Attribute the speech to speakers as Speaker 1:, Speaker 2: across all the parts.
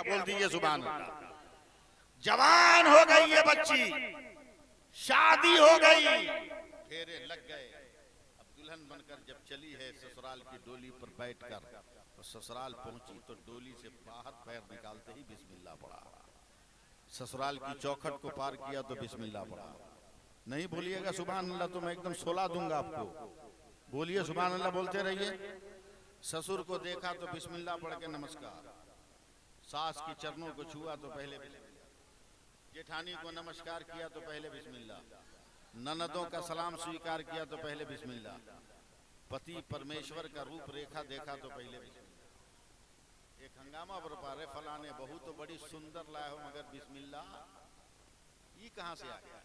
Speaker 1: गया। बोल दीजिए सुभान अल्लाह। जवान हो गई ये बच्ची, शादी हो गई, फेरे लग गए। अब दुल्हन बनकर जब चली है ससुराल की डोली पर बैठकर, तो ससुराल पहुंची तो डोली से बाहर पैर निकालते ही बिस्मिल्लाह पड़ा। ससुराल की चौखट को पार किया तो बिस्मिल्लाह पड़ा। नहीं बोलिएगा सुभान अल्लाह तो मैं एकदम सोला दूंगा आपको। बोलिए सुभान अल्लाह, बोलते रहिए। ससुर को देखा तो बिस्मिल्लाह पढ़ के नमस्कार। सास की चरणों को छुआ तो पहले बिस्मिल्लाह। जेठानी को नमस्कार किया तो पहले बिस्मिल्लाह। ननदों का सलाम स्वीकार किया तो पहले बिस्मिल्लाह। पति परमेश्वर का रूप रेखा देखा तो पहले बिस्मिल्लाह। एक हंगामा बरपा रहे, फलाने बहू तो बड़ी सुंदर लाए हो मगर बिस्मिल्लाह ये कहां से आ गया?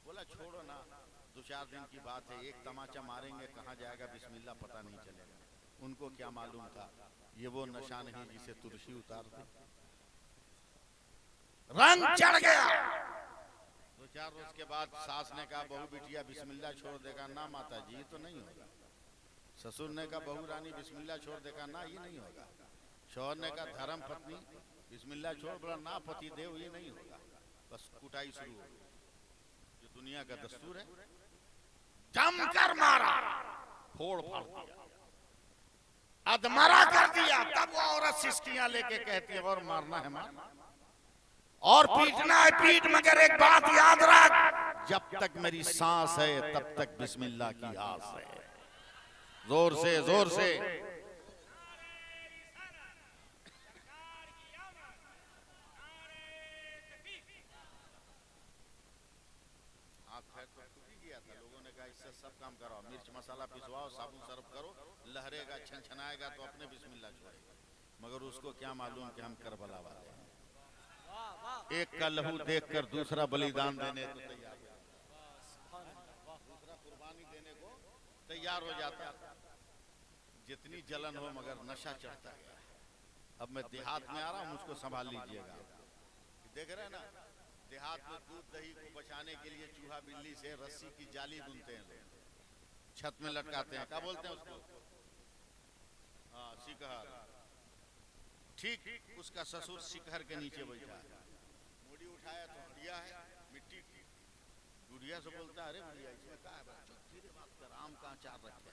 Speaker 1: बोला छोड़ो ना, 2-4 दिन की बात है, एक तमाचा मारेंगे, कहां जाएगा बिस्मिल्लाह पता नहीं चलेगा। उनको क्या मालूम था ये वो नशा नहीं जिसे तुलसी उतार दे। रंग चढ़ गया। 2-4 रोज के बाद सास ने कहा बहू बिटिया बिस्मिल्लाह छोड़ देगा ना? माता जी ये तो नहीं होगा। ससुर ने कहा बहू रानी बिस्मिल्लाह छोड़ देगा ना? ये नहीं होगा। शौहर ने कहा धर्म पत्नी बिस्मिल्लाह छोड़, बोला ना पति देव ये नहीं होगा। बस कुटाई शुरू हो गई। जो दुनिया का दस्तूर है। जमकर मारा, फोड़ फाड़ दिया, अधमरा कर दिया। तब वो औरत सिस्कियां लेके कहती है और मारना है मार, और पीटना है पीट, मगर एक बात याद रख, जब तक मेरी सांस है तब तक बिस्मिल्लाह की आस है। जोर से जोर से। लोगों ने कहा इससे सब काम कराओ, मिर्च मसाला पिसवाओ, साबुन सर्फ करो, लहरेगा छनछनाएगा तो अपने बिस्मिल्लाह छोड़ेगा। मगर उसको क्या मालूम कि हम करबला वाले हैं। एक का लहू देखकर दूसरा बलिदान देने को तैयार, दूसरा कुर्बानी देने को तैयार हो जाता। जितनी जलन हो मगर नशा चढ़ता गया। अब मैं देहात में आ रहा हूं, मुझको संभाल लीजिएगा। देख रहे हैं ना, देहात में दूध दही को बचाने के लिए चूहा बिल्ली से रस्सी की जाली बुनते हैं लोग, छत में लटकाते हैं। क्या बोलते हैं उसको? हाँ, शिकहर। ठीक उसका ससुर शिकहर के नीचे बैठा है। मुड़ी उठाया तो हड़िया है मिट्टी की। गुड़िया से बोलता है अरे बुढ़िया इसमें क्या है? धीरे बात कर, आम का अचार रखे।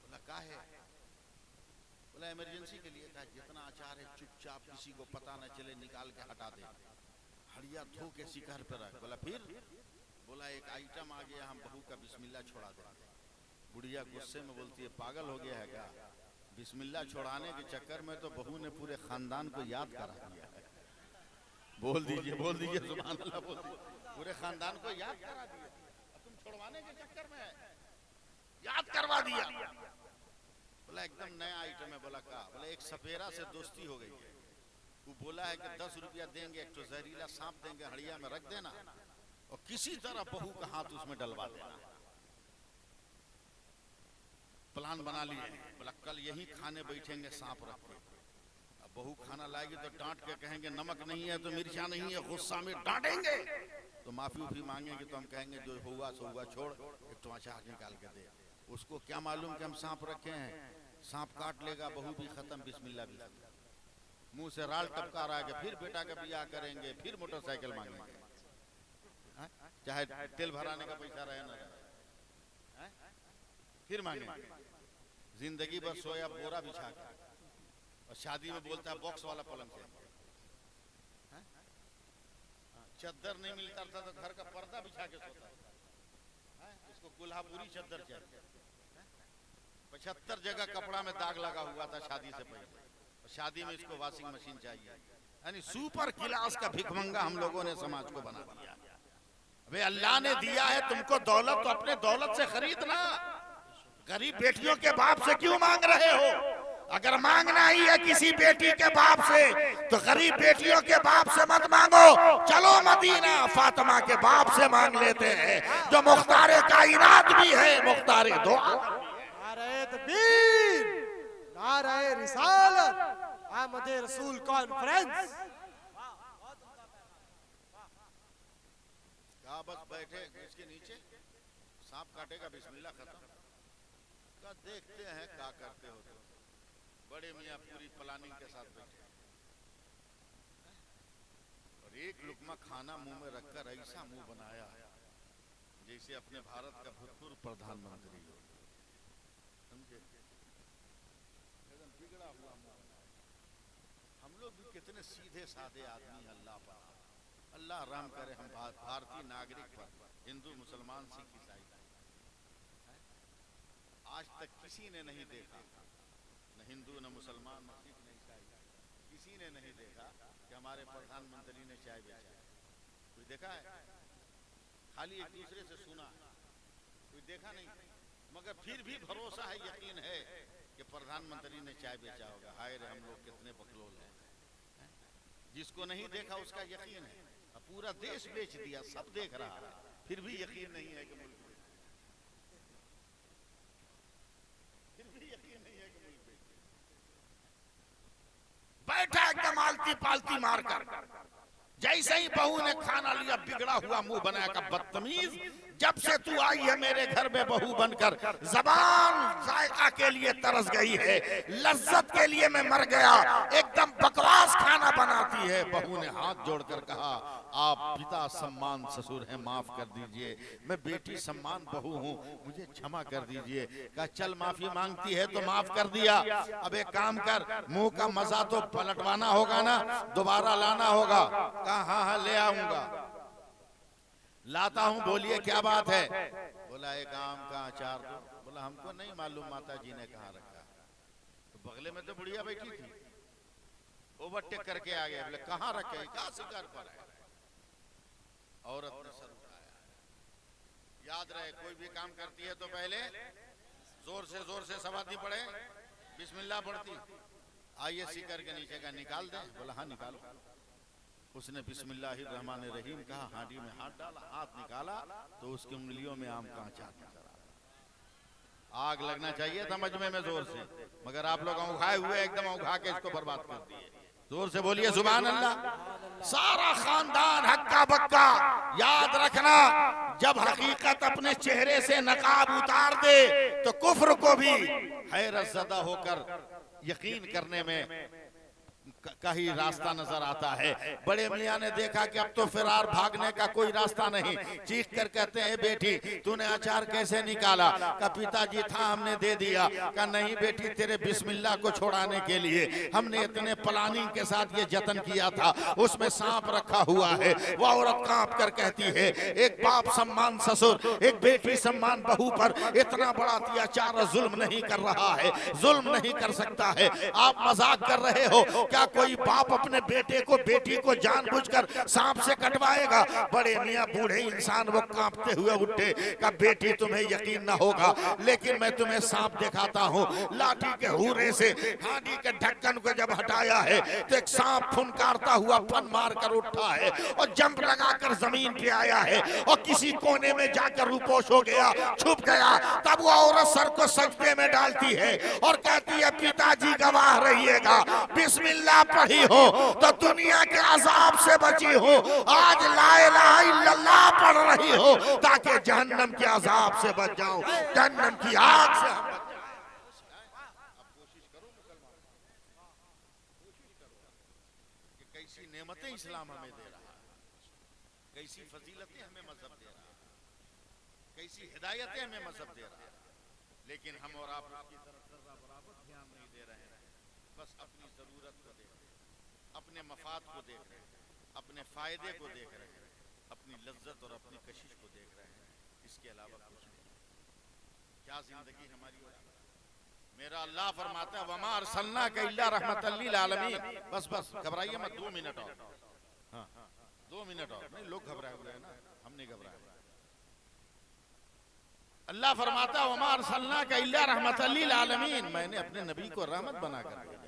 Speaker 1: बोला क्या है? बोला इमरजेंसी के लिए। कहा जितना अचार है चुपचाप किसी को पता न चले निकाल के हटा दे। हड़िया धो के शिखर पर रख। बोला फिर? बोला एक आइटम आ गया, हम बहू का बिस्मिल्लाह छोड़ा देंगे। बुढ़िया गुस्से में बोलती है पागल हो गया है क्या? बिस्मिल्लाह छोड़ाने के चक्कर में तो बहू ने पूरे खानदान को याद करा दिया है। बोल दीजिए सुभान अल्लाह, बोल दीजिए। पूरे खानदान को याद करा दिया। तुम छोड़वाने के चक्कर में याद करवा दिया। बोला एकदम नया आइटम है। बोला का? बोला एक सपेरा से दोस्ती हो गई है। वो बोला है कि 10 रुपया देंगे, एक तो जहरीला सांप देंगे, हड़िया में रख देना और किसी तरह बहू का हाथ उसमें डलवा देना। प्लान बना लिए। बोला कल यही खाने बैठेंगे सांप रख के। अब बहू खाना लाएगी तो डांट के कहेंगे नमक नहीं है तो मिर्चा नहीं है, गुस्सा में डांटेंगे तो माफी उफी मांगेंगे तो हम कहेंगे जो हुआ सो हुआ, छोड़ एक तो अचार निकाल के दे। उसको क्या मालूम कि हम सांप रखे हैं? सांप काट लेगा, बहू भी खत्म, बिस्मिल्लाह भी खत्म। मुंह से राल टपका रहा है कि फिर बेटा का ब्याह करेंगे, फिर मोटरसाइकिल मांगेंगे, चाहे तेल भराने का पैसा रहे ना रहे, फिर मांगेंगे। जिंदगी भर सोया बोरा बिछा के, और शादी में बोलता है बॉक्स वाला पलंग चाहिए। चद्दर नहीं मिलता था तो घर का पर्दा बिछा के सोता है। इसको कोल्हापुरी चद्दर चाहिए। 75 जगह कपड़ा में दाग लगा हुआ था शादी से पहले, शादी में इसको वॉशिंग मशीन चाहिए। यानी सुपर क्लास का भिखमंगा हम लोगों ने समाज को बना दिया। अबे अल्लाह ने दिया है तुमको दौलत तो अपने दौलत से खरीदना। गरीब बेटियों के बाप से क्यों मांग रहे हो? अगर मांगना ही है किसी बेटी के बाप से तो गरीब बेटियों के बाप से मत मांगो। चलो मदीना फातिमा के बाप से मांग लेते हैं जो मुख्तारे कायनात भी है, मुख्तारे दुआ।
Speaker 2: नारे तकबीर, नारे रिसालत, आमदे रसूल कॉन्फ्रेंस।
Speaker 1: कहा बस बैठे इसके नीचे सांप काटेगा बिस्मिल्लाह खत्म। का देखते हैं क्या करते हो। बड़े मियाँ पूरी प्लानिंग के साथ बैठे। खाना मुंह में रखकर ऐसा मुंह बनाया जैसे अपने भारत का भूतपूर्व प्रधानमंत्री हो, समझे? बिगड़ा हुआ मुंह। हम लोग भी कितने सीधे साधे आदमी, अल्लाह पर अल्लाह रहम करे हम भारतीय नागरिक पर, हिंदू मुसलमान सिख ईसाई, आज तक किसी ने नहीं देखा, न हिंदू न मुसलमान न सिख न ईसाई, किसी ने नहीं देखा कि हमारे प्रधानमंत्री ने चाय बेचा। कोई देखा है? खाली एक दूसरे से सुना, कोई देखा नहीं। मगर फिर भी भरोसा है, यकीन है कि प्रधानमंत्री ने चाय बेचा होगा। हाय रे, हम लोग कितने बकलोल हैं। जिसको नहीं देखा उसका यकीन है, पूरा देश बेच दिया, सब देख रहा है, फिर भी यकीन नहीं है कि मुल्क, फिर भी यकीन नहीं है कि मुल्क बैठा एकदम आलती पालती मारकर। जैसे ही बहू ने खाना लिया, बिगड़ा हुआ मुंह बनाया, बदतमीज, जब से तू आई है मेरे घर में बहू बनकर, जबान जायका के लिए तरस गई है, लज्जत के लिए मैं मर गया, एकदम बकवास खाना बनाती है। बहू ने हाथ जोड़कर कहा, आप पिता सम्मान ससुर हैं, माफ कर दीजिए, मैं बेटी सम्मान बहू हूँ, मुझे क्षमा कर दीजिए। कहा चल माफी मांगती है तो माफ कर दिया, अब एक काम कर, मुंह का मजा तो पलटवाना होगा ना, दोबारा लाना होगा। कहा हाँ हाँ ले आऊंगा, लाता हूं, बोलिए क्या बात है? बोला एक आम का अचार दो। बोला हमको नहीं मालूम माता जी ने कहाँ रखा। तो बगले में तो बुढ़िया बैठी थी, ओवरटेक करके आ गया। बोले कहाँ रखे? कहाँ शिकार पर है। औरत ने सर उठाया। याद रहे, कोई भी काम करती है तो पहले जोर से समाधि पढ़े, बिस्मिल्लाह पढ़ती। आइए शिकर के नीचे का निकाल दे। बोला हाँ निकालो। उसने बिस्मिल्लाहिर्रहमानिर्रहीम कहा, हांडी में हाथ डाला, हाथ निकाला तो उसकी उंगलियों में आम का अचार नजर आया। आग लगना चाहिए था मजमे में जोर से, मगर आप लोग औंघाए हुए एकदम औंघा के इसको बर्बाद कर दिए। जोर से बोलिए सुभान अल्लाह। सारा खानदान हक्का बक्का। याद रखना, जब हकीकत अपने चेहरे से नकाब उतार दे तो कुफ्र को भी हैरत ज़दा होकर यकीन करने में का ही रास्ता नजर आता है। बड़े मियाँ ने देखा कि अब तो फिरार भागने का कोई रास्ता नहीं, चीख कर कहते हैं बेटी तूने अचार कैसे निकाला? का पिताजी था हमने दे दिया। का नहीं बेटी, तेरे बिस्मिल्लाह को छोड़ाने के लिए हमने इतने प्लानिंग के साथ ये जतन किया था, उसमें सांप रखा हुआ है। वो औरत कांप कर कहती है, एक बाप सम्मान ससुर, एक बेटी सम्मान बहू पर इतना बड़ा अत्याचार जुल्म नहीं कर रहा है, जुल्म नहीं कर सकता है। आप मजाक कर रहे हो क्या? कोई बाप अपने बेटे को बेटी को जानबूझकर सांप से कटवाएगा? बड़े मियाँ बूढ़े इंसान वो कांपते हुए उठे। का बेटी तुम्हें यकीन न होगा, लेकिन मैं तुम्हें सांप दिखाता हूँ। लाठी के हुरे से हांडी के ढक्कन को जब हटाया है तो एक सांप फुनकारता हुआ फन मार कर उठा है और जंप लगाकर जमीन पे आया है और किसी कोने में जाकर रूपोश हो गया, छुप गया। तब वो औरत सर को सजदे में डालती है और कहती है पिताजी गवाह रहिएगा, बिस्मिल्लाह पढ़ी हो तो दुनिया के अजाब से बची हो, आज ला इलाहा इल्लल्लाह पढ़ रही हो ताकि जहन्नम के अजाब से बच जाओ, जहन्नम की आग से हम बच जाएं। अब कोशिश करो मुसलमान, कोशिश करो कि कैसी नेमतें इस्लाम हमें दे रहा है, कैसी फजीलतें हमें मजहब दे रहा है, कैसी हिदायतें हमें मजहब दे रहा है, लेकिन हम और आप उसकी तरफ जरा बराबर ध्यान नहीं दे रहे हैं। बस अपनी जरूरत को देख रहे हैं, अपने मफाद को देख रहे हैं, अपने फायदे को देख रहे हैं, अपनी लज्जत और अपनी कशिश को देख रहे हैं, इसके अलावा कुछ नहीं। क्या जिंदगी हमारी हो रही है? मेरा अल्लाह फरमाता है वमा अरसलनाका इल्ला रहमतल लिल आलमीन। बस बस घबराइए मत, 2 मिनट और, हाँ 2 मिनट और। नहीं लोग घबराए हुए हैं ना, हम नहीं घबराए। अल्लाह फरमाता है वमा अरसलनाका इल्ला रहमतल लिल आलमीन, मैंने अपने नबी को रहमत बनाकर भेजा,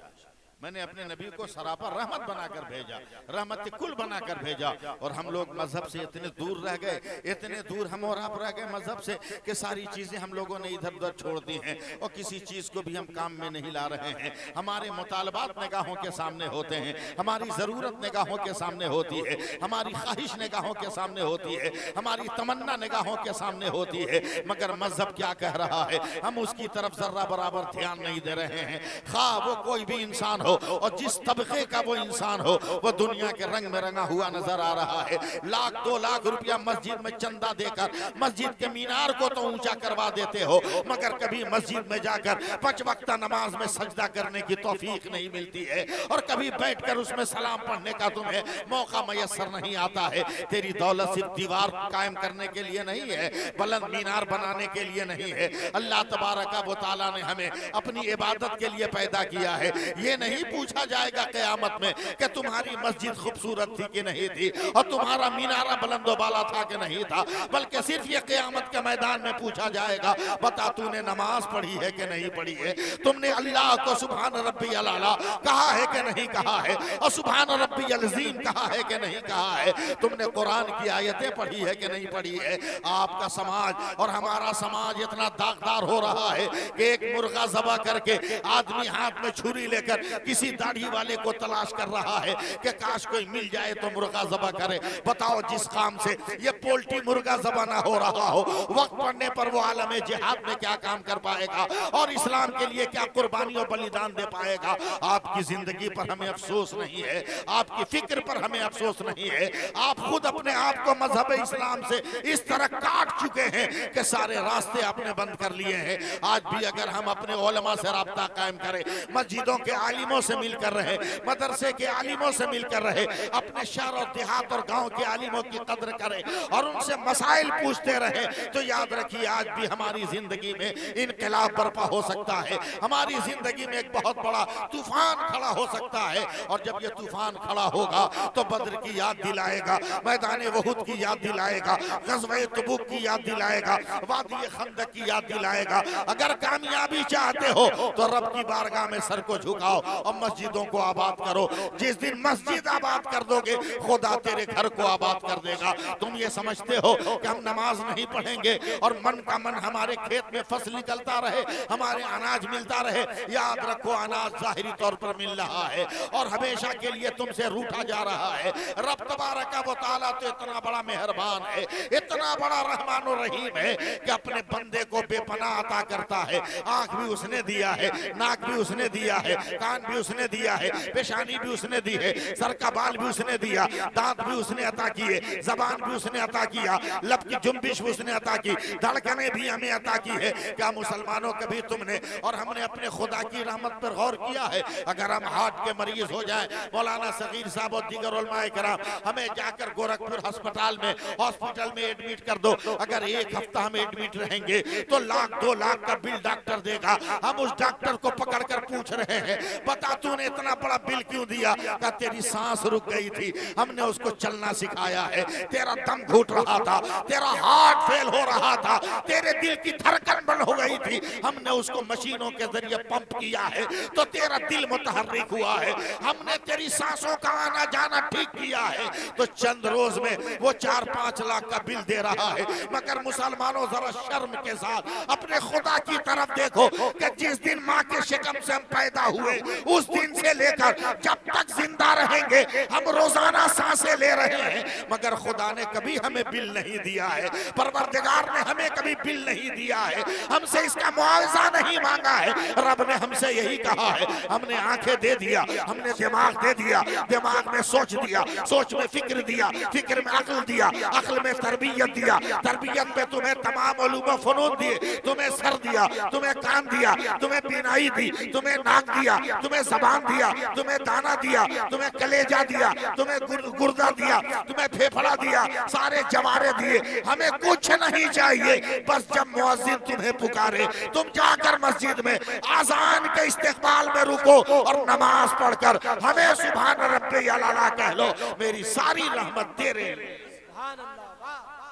Speaker 1: मैंने अपने नबी को सरापा रहमत बनाकर भेजा, रहमत कुल बनाकर भेजा। और हम लोग मजहब से इतने दूर रह गए, इतने दूर हम और आप रह गए मजहब से कि सारी चीजें हम लोगों ने इधर उधर छोड़ दी हैं और किसी चीज को भी हम काम में नहीं ला रहे हैं। हमारे मुतालबात निगाहों के सामने होते हैं, हमारी जरूरत निगाहों के सामने होती है, हमारी ख्वाहिश निगाहों के सामने होती है, हमारी तमन्ना निगाहों के सामने होती है, मगर मजहब क्या कह रहा है हम उसकी तरफ जर्रा बराबर ध्यान नहीं दे रहे हैं। खा वो कोई भी इंसान हो और जिस तबके का वो इंसान हो वो दुनिया के रंग में रंगा हुआ नजर आ रहा है। 1-2 लाख रुपया मस्जिद में चंदा देकर मस्जिद के मीनार को तो ऊंचा करवा देते हो, मगर कभी मस्जिद में जाकर 5 वक्त नमाज में सजदा करने की तौफीक नहीं मिलती है और कभी बैठकर उसमें सलाम पढ़ने का तुम्हें मौका मयसर नहीं आता है। तेरी दौलत सिर्फ दीवार कायम करने के लिए नहीं है, बुलंद मीनार बनाने के लिए नहीं है। अल्लाह तबारक व तआला ने हमें अपनी इबादत के लिए पैदा किया है। ये नहीं पूछा जाएगा क़यामत में कि तुम्हारी मस्जिद खूबसूरत थी कि नहीं थी और तुम्हारा मीनारा बुलंद बाला था कि नहीं था, बल्कि सिर्फ ये क़यामत के मैदान में पूछा जाएगा, बता तूने नमाज पढ़ी है कि नहीं पढ़ी है, तुमने अल्लाह को सुभान रब्बियल आला कहा है कि नहीं कहा है और सुभान रब्बियल अज़ीम कहा है कि नहीं कहा है, तुमने कुरान की आयतें पढ़ी है कि नहीं पढ़ी है। आपका समाज और हमारा समाज इतना दागदार हो रहा है कि एक मुर्गा ज़बह करके आदमी हाथ में छुरी लेकर किसी दाढ़ी वाले को तलाश कर रहा है कि काश कोई मिल जाए तो मुर्गा ज़बह करे। बताओ जिस काम से ये पोल्ट्री मुर्गा ज़बह ना हो रहा हो, वक्त पड़ने पर वो आलम जिहाद में क्या काम कर पाएगा और इस्लाम के लिए क्या कुर्बानी और बलिदान दे पाएगा। आपकी जिंदगी पर हमें अफसोस नहीं है, आपकी फिक्र पर हमें अफसोस नहीं है। आप खुद अपने आप को मजहब इस्लाम से इस तरह काट चुके हैं कि सारे रास्ते आपने बंद कर लिए हैं। आज भी अगर हम अपने उलमा से राब्ता कायम करें, मस्जिदों के आलिमों से मिलकर रहे, मदरसे के आलिमों से मिलकर रहे, अपने शहर और देहात और गांव के आलिमों की कदर करें और उनसे मसाइल पूछते रहे, तो याद रखिए आज भी हमारी जिंदगी में इनकलाब बर्पा हो सकता है। हमारी जिंदगी में एक बहुत बड़ा तूफान खड़ा हो सकता है और जब ये तूफान खड़ा होगा तो बद्र की याद दिलाएगा, मैदान वहुद की याद दिलाएगा, ग़ज़वा तबूक की याद दिलाएगा, वादी खंदक की याद दिलाएगा। अगर कामयाबी चाहते हो तो रब की बारगाह में सर को झुकाओ और मस्जिदों को आबाद करो। जिस दिन मस्जिद आबाद कर दोगे खुदा तेरे घर को आबाद कर देगा। तुम ये समझते हो कि हम नमाज नहीं पढ़ेंगे और मन का मन हमारे खेत में फसल निकलता रहे, हमारे अनाज मिलता रहे। याद रखो अनाज जाहिरी तौर पर मिल रहा है और हमेशा के लिए तुमसे रूठा जा रहा है। रब तबारक व तआला तो इतना बड़ा मेहरबान है, इतना बड़ा रहमान और रहीम है कि अपने बंदे को बेपनाह अता करता है। आंख भी उसने दिया है, नाक भी उसने दिया है, कान भी उसने दिया है, पेशानी भी उसने दी है, सर का बाल भी उसने दिया, दांत भी उसने अता किए, जबान भी उसने अता किया, लब की जुम्बिश भी उसने अता की, धड़कने भी हमें अता की है। क्या मुसलमानों कभी तुमने और हमने अपने खुदा की रहमत पर गौर किया है? अगर हम हार्ट के मरीज हो जाए, मौलाना सगीर साहब और दीगर उलमाए कराम हमें जाकर गोरखपुर हॉस्पिटल में एडमिट कर दो, अगर एक हफ्ता हम एडमिट रहेंगे तो 1-2 लाख का बिल डॉक्टर देगा। हम उस डॉक्टर को पकड़कर पूछ रहे हैं, बता तूने इतना बड़ा बिल क्यों दिया? का तेरी सांस रुक गई थी, हमने उसको चलना सिखाया है, तेरा दम घुट रहा था, तेरा हार्ट फेल हो रहा था, तेरे दिल की धड़कन बंद हो गई थी, हमने उसको मशीनों के जरिए पंप किया है तो तेरा दिल मुतहर्रिक हुआ है, हमने तेरी सांसों का आना जाना ठीक किया है। तो चंद रोज में वो 4-5 लाख का बिल दे रहा है। मगर मुसलमानों जरा शर्म के साथ अपने खुदा की तरफ देखो कि जिस दिन माँ के शिकम से हम पैदा हुए उस दिन से लेकर जब तक जिंदा रहेंगे हम रोजाना सांसें ले रहे हैं, मगर खुदा ने कभी हमें बिल नहीं दिया है, परवरदिगार ने हमें कभी बिल नहीं दिया है, हमसे इसका मुआवजा नहीं मांगा है। रब ने हमसे यही कहा है, हमने आंखें दे दिया, हमने दिमाग दे दिया, दिमाग में सोच दिया, सोच में फिक्र दिया, फिक्र में अक्ल दिया, अक्ल में तरबियत दिया, तरबियत में तुम्हें तमाम उलूम फनून दिए, तुम्हें सर दिया, तुम्हें कान दिया, तुम्हें बीनाई दी, तुम्हें नाक दिया, तुम्हें जबान दिया, तुम्हें दाना दिया, तुम्हें कलेजा दिया, तुम्हें गुर्दा दिया, तुम्हें फेफड़ा दिया, सारे जवारे दिए। हमें कुछ नहीं चाहिए, बस जब मुअज्जिन तुम्हें पुकारे तुम जाकर मस्जिद में आजान के इस्तेकबाल में रुको और नमाज पढ़कर हमें सुभान रब्बियल आला कह लो, मेरी सारी रहमत तेरे।
Speaker 2: सुभान अल्लाह, वाह वाह,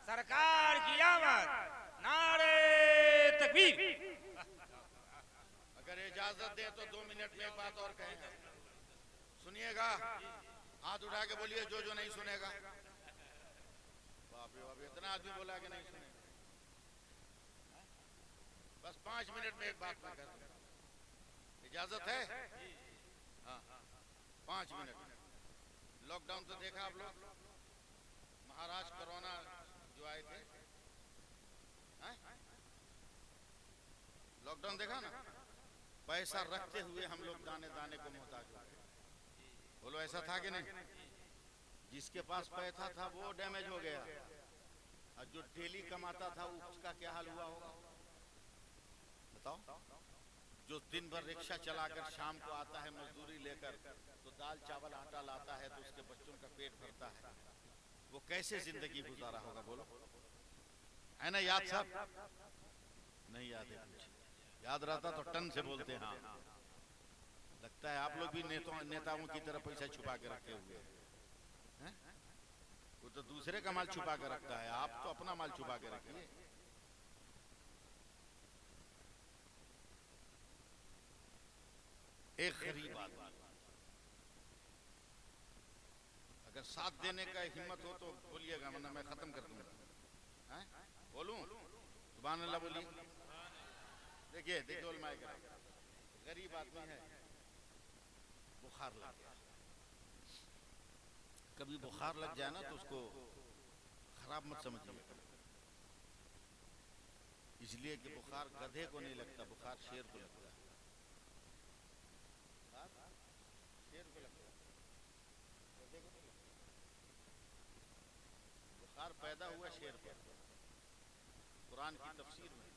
Speaker 3: सरकार की आमद, नारे तकबीर।
Speaker 1: अगर इजाजत दे तो 2 मिनट में एक बात और कहेंगे, सुनिएगा, हाथ उठा के बोलिए जो जो नहीं सुनेगा। बाप रे बाप, इतना आदमी बोला कि नहीं सुनेगा। बस 5 मिनट में एक बात मैं कर दूं, इजाजत है? हाँ, 5 मिनट। लॉकडाउन तो देखा आप लोग, महाराष्ट्र कोरोना जो आए थे, लॉकडाउन देखा ना, पैसा रखते हुए हम लोग दाने दाने को मोहताज हो गए। बोलो ऐसा था कि नहीं? जिसके पास पैसा था वो डैमेज हो गया, और जो डेली कमाता था उसका क्या हाल हुआ होगा बताओ? जो दिन भर रिक्शा चलाकर शाम को आता है मजदूरी लेकर, तो दाल चावल आटा लाता है, तो उसके बच्चों का पेट भरता है, वो कैसे जिंदगी गुजारा होगा बोलो? है ना याद सब? नहीं याद है कुछ? याद रहता तो टन से बोलते हाँ। लगता है आप लोग भी नेताओं की तरह पैसा छुपा के रखे हुए हैं। वो तो दूसरे का माल छुपा के रखता है, आप तो अपना माल छुपा के रखिए। एक गरीब आदमी अगर साथ देने का हिम्मत हो तो बोलिएगा, वरना मैं खत्म कर दूंगा। बोलूं? सुभान अल्लाह बोलिए। देखिए देखिए, गरीब आदमी है, बुखार लग गया। कभी बुखार लग जाए ना तो उसको खराब मत समझिए, इसलिए कि बुखार गधे को नहीं लगता, बुखार शेर को लगता है। शेर को लगता है, गधे को नहीं लगता। बुखार पैदा हुआ शेर पर। कुरान की तफसीर में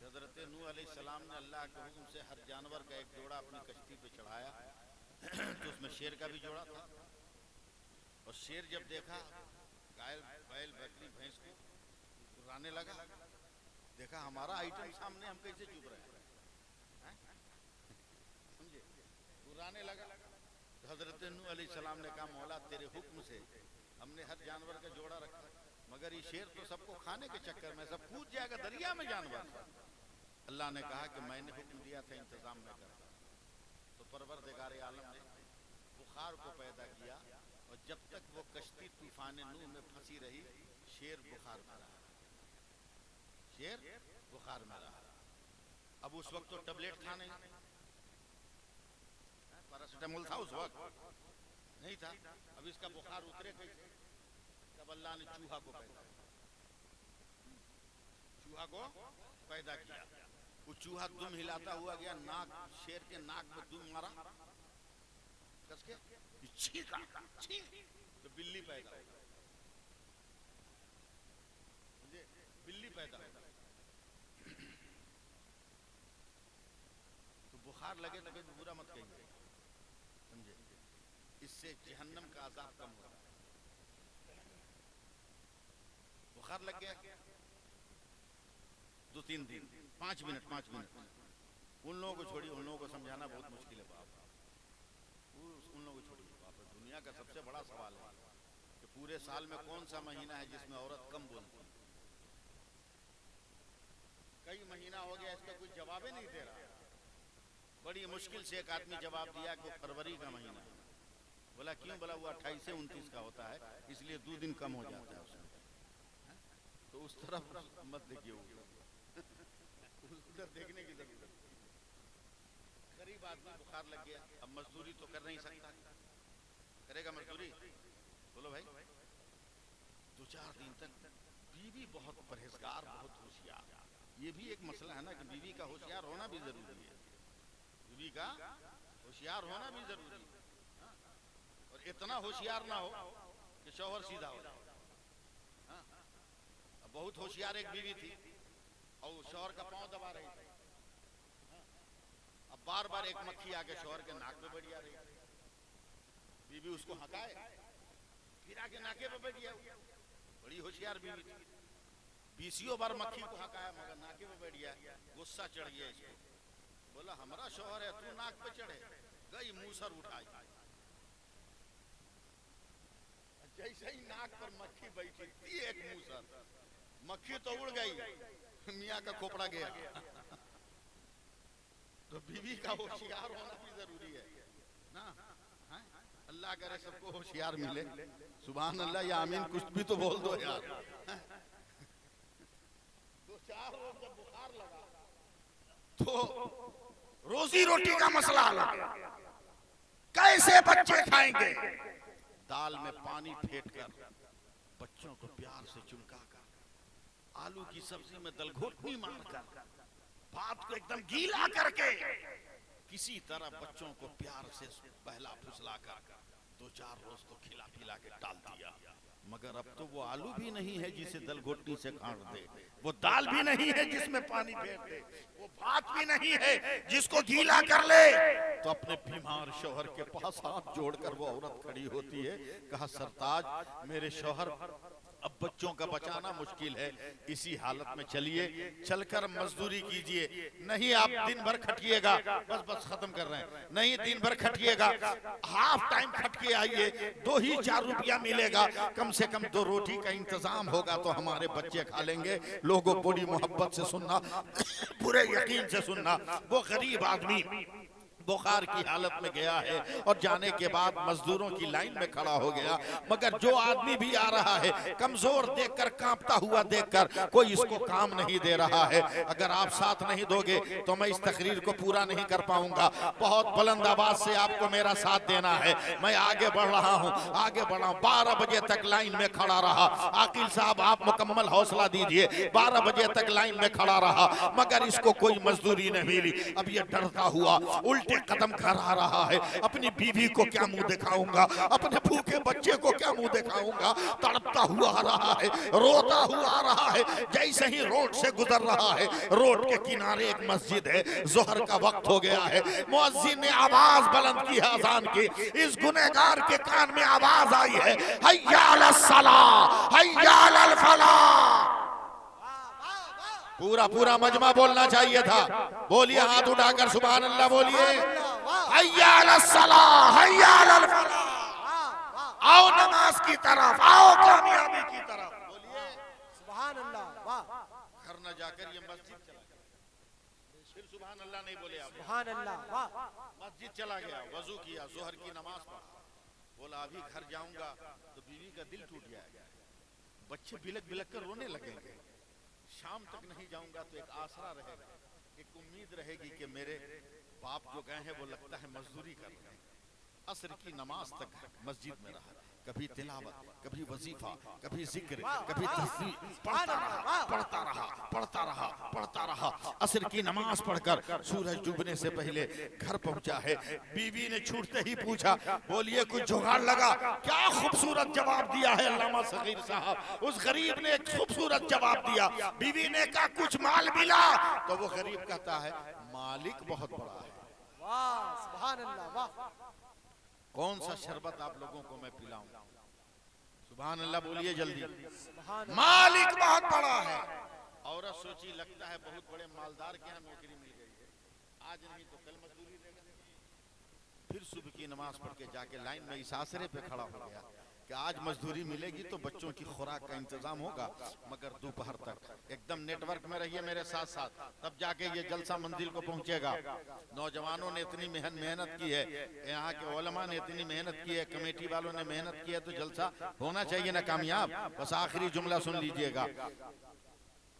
Speaker 1: हजरत नूह अलैहिस्सलाम ने अल्लाह के हुक्म से हर जानवर का एक जोड़ा अपनी कश्ती पे चढ़ाया, तो उसमें शेर का भी जोड़ा था। और शेर जब देखा गाय बैल बकरी भैंस को, गुर्राने लगा। देखा हमारा आइटम सामने, हम कैसे चुप रहे हैं? समझे? गुर्राने लगा। तो हजरत नूह अलैहिस्सलाम ने कहा, मौला तेरे हुक्म से हमने हर जानवर का जोड़ा रखा, मगर ये शेर तो सबको खाने के चक्कर में सब कूद जाएगा दरिया में जानवर। अल्लाह ने कहा कि मैंने हुक्म दिया था, इंतजाम न करता। तो परवरदिगार आलम ने बुखार को पैदा किया, और जब तक वो कश्ती तूफान नूह में फंसी रही, शेर बुखार में रहा। शेर बुखार में रहा। अब उस वक्त तो टेबलेट था नहीं, पैरासिटामोल था उस वक्त नहीं था। अब इसका बुखार उतरे कैसे? तब अल्लाह ने चूहा को पैदा किया। वो चूहा दुम हिलाता हुआ गया, नाक शेर के नाक में दुम मारा कस के, छींका तो बिल्ली पैदा हो गई। बिल्ली पैदा हो गई। तो बुखार लगे तो कभी बुरा मत कहिए, समझे? इससे जहन्नम का अजाब कम होगा। बुखार लग गया 2-3 दिन, 5 मिनट उन लोगों को छोड़िए, उन लोगों को समझाना बहुत मुश्किल है बाप। उन लोगों को छोड़िए बाप। दुनिया का सबसे बड़ा सवाल है कि पूरे साल में कौन सा महीना है जिसमें औरत कम बोलती है? कई महीना हो गया इसका कोई जवाब ही नहीं दे रहा। बड़ी मुश्किल से एक आदमी जवाब दिया कि फरवरी का महीना। बोला क्यों? बोला वो 28 से 29 का होता है, इसलिए 2 दिन कम हो जाता है उसमें। तो उस तरफ मत देखिए, उधर देखने की जरूरत। गरीब आदमी बुखार लग गया, अब मजदूरी तो कर नहीं सकता, करेगा मजदूरी? बोलो भाई। 2-4 दिन तक बीवी बहुत परहेजगार, बहुत होशियार। ये भी एक मसला है ना कि बीवी का होशियार होना भी जरूरी है। बीवी का होशियार होना भी जरूरी है, और इतना होशियार ना हो कि शौहर सीधा हो जाए। बहुत होशियार एक बीवी थी, और शौहर का पांव दबा रही थी। अब बार बार एक मक्खी आके शौहर के नाक पे बैठ जा रही। बीवी उसको हकाए, फिर आके नाके पे बैठ गया। बड़ी होशियार बीवी थी। 20 बार मक्खी को हकाया, मगर नाके पे बैठ गया। गुस्सा चढ़ गया इसको। बोला हमारा शौहर है, तू नाक पे चढ़े? गई मूसर उठाई, जैसे ही नाक पर मक्खी बैठी थी एक मूसर, मक्खी तो उड़ गई, मियाँ का खोपड़ा गया। तो बीवी का होशियार होना भी जरूरी है ना। अल्लाह करे सबको होशियार मिले। सुभान अल्लाह या आमीन, कुछ भी तो बोल दो यार। 2-4 रोज जब बुखार लगा तो रोजी रोटी का मसला हल हो गया। कैसे बच्चे खाएंगे? दाल में पानी फेंट कर बच्चों को प्यार से चुमका कर, आलू की सब्जी में दलघोटनी मारकर बात को एकदम गीला करके किसी तरह बच्चों को प्यार से बहला फुसला कर 2-4 रोज तो खिला पिला के डाल दिया। मगर अब तो वो आलू भी नहीं है जिसे दलघोटनी से काट दे, वो दाल भी नहीं है जिसमें पानी फेर दे, वो भात भी नहीं है जिसको गीला कर ले। तो अपने बीमार शौहर के पास हाथ जोड़कर वो औरत खड़ी होती है, कहा सरताज मेरे शौहर अब बच्चों का बचाना मुश्किल है, इसी हालत में चलिए चलकर मजदूरी कीजिए। नहीं आप दिन भर खटिएगा, बस खत्म कर रहे हैं, नहीं दिन भर खटिएगा, हाफ टाइम खट के आइए, 2 ही 4 रुपया मिलेगा, कम से कम 2 रोटी का इंतजाम होगा तो हमारे बच्चे खा लेंगे। लोगों बड़ी मोहब्बत से सुनना, पूरे यकीन से सुनना, वो गरीब आदमी बुखार की हालत में गया है और जाने के बाद मजदूरों की लाइन में खड़ा हो गया। मगर जो आदमी भी आ रहा है कमजोर देखकर, कांपता हुआ देखकर, कोई इसको काम नहीं दे रहा है। अगर आप साथ नहीं दोगे तो मैं इस तकरीर को पूरा नहीं कर पाऊंगा। बहुत बुलंद आवाज से आपको मेरा साथ देना है। मैं आगे बढ़ रहा हूँ, आगे बढ़ा, 12 बजे तक लाइन में खड़ा रहा। आकिल साहब आप मुकम्मल हौसला दीजिए, 12 बजे तक लाइन में खड़ा रहा, मगर इसको कोई मजदूरी नहीं मिली। अब ये डरता हुआ उल्टे कदम खा रहा है, अपनी बीवी को क्या मुंह दिखाऊंगा, अपने भूखे बच्चे को क्या मुंह दिखाऊंगा, तड़पता हुआ आ रहा है, रोता हुआ आ रहा है। जैसे ही रोड से गुजर रहा है, रोड के किनारे एक मस्जिद है, जोहर का वक्त हो गया है, मुअज्जिन ने आवाज बुलंद की, अजान की। इस गुनहगार के कान में आवाज आई है, हय्या अलस सलाह हय्या अलल फलाह। पूरा मजमा बोलना चाहिए था। बोलिए हाथ उठाकर सुभान अल्लाह बोलिए। हय्या अलस सलाह हय्या अलल फलाह। आओ नमाज की तरफ, आओ कामयाबी की तरफ। बोलिए
Speaker 2: सुभान अल्लाह। वाह,
Speaker 1: घर न जाकर ये मस्जिद चला गया, फिर सुभान अल्लाह नहीं बोले आप,
Speaker 2: सुभान अल्लाह। वाह,
Speaker 1: मस्जिद चला गया, वजू किया, जोहर की नमाज पढ़ा, बोला अभी घर जाऊंगा तो बीवी का दिल टूट जाएगा, बच्चे बिलक बिलक कर रोने लगेंगे, शाम तक नहीं जाऊंगा तो एक आसरा रहेगा, एक उम्मीद रहेगी कि मेरे बाप जो गए हैं वो लगता है मजदूरी कर रहे हैं। असर की नमाज तक मस्जिद में रहा, कभी तिलावत, कभी वजीफा, कभी जिक्र, कभी तस्बीह, पढ़ता रहा। असर की नमाज पढ़कर सूरज डूबने से पहले घर पहुंचा है। बीवी ने छूटते ही पूछा, बोलिए कुछ जुगाड़ लगा? क्या खूबसूरत जवाब दिया है अल्लामा सगीर साहब। उस गरीब ने एक खूबसूरत जवाब दिया। बीवी ने कहा कुछ माल मिला? तो वो गरीब कहता है मालिक बहुत बड़ा है।
Speaker 2: वाह, सुभान अल्लाह। वाह,
Speaker 1: कौन सा शरबत आप लोगों को मैं पिलाऊं? सुभान अल्लाह बोलिए जल्दी। मालिक बहुत बड़ा है। औरत सोची लगता है बहुत बड़े मालदार के यहाँ नौकरी मिल गई है, आज नहीं तो कल मजदूरी देगा। फिर सुबह की नमाज पढ़ के जाके लाइन में इस आसरे पे खड़ा हो गया कि आज मजदूरी मिलेगी तो बच्चों की खुराक का इंतजाम होगा। मगर दोपहर तक एकदम नेटवर्क में रहिए मेरे साथ साथ, तब जाके ये जलसा मंजिल को पहुंचेगा। नौजवानों ने इतनी मेहनत की है, यहाँ के उलमा ने इतनी मेहनत की है, कमेटी वालों ने मेहनत की है, तो जलसा होना चाहिए ना कामयाब। बस आखिरी जुमला सुन लीजिएगा,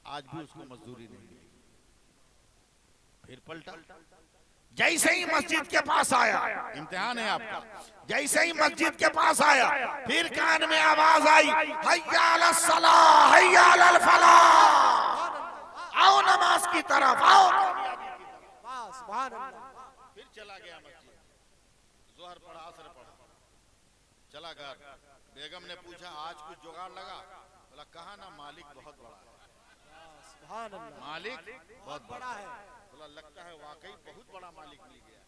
Speaker 1: आज भी उसको मजदूरी नहीं मिली। फिर पलटा, जैसे ही मस्जिद के पास आया, इम्तिहान है आपका, जैसे ही मस्जिद के पास आया फिर कान में आवाज आई, हय्या अलस सलाह हय्या अलल फलाह। आओ नमाज की तरफ, आओ कामयाबी की तरफ।
Speaker 2: वाह, सुभान अल्लाह।
Speaker 1: फिर चला गया मस्जिद, जोहर पढ़ा, असर पढ़ा, चला घर। बेगम ने पूछा आज कुछ जुगाड़ लगा? बोला कहा ना मालिक बहुत बड़ा है।
Speaker 2: सुभान अल्लाह,
Speaker 1: मालिक बहुत बड़ा
Speaker 2: है।
Speaker 1: बोला लगता है वाकई बहुत बड़ा मालिक मिल गया।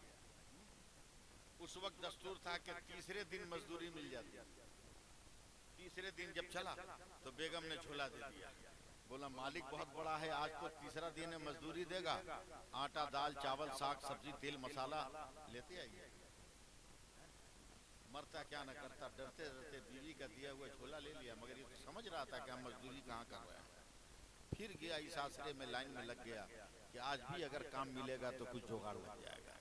Speaker 1: उस वक्त दस्तूर था कि तीसरे दिन मजदूरी मिल जाती। तीसरे दिन जब चला तो बेगम ने झोला दे दिया, बोला मालिक बहुत बड़ा है, आज तो तीसरा दिन है, मजदूरी देगा। आटा, दाल, चावल, साग, सब्जी, तेल, मसाला लेते आइए। मरता क्या न करता, डरते डरते बीवी का दिया हुआ झोला ले लिया, मगर ये तो समझ रहा था कि हम मजदूरी कहाँ कर रहे हैं। फिर गया इस आसरे में लाइन में लग गया कि आज भी अगर काम मिलेगा तो कुछ जुगाड़ लग जाएगा,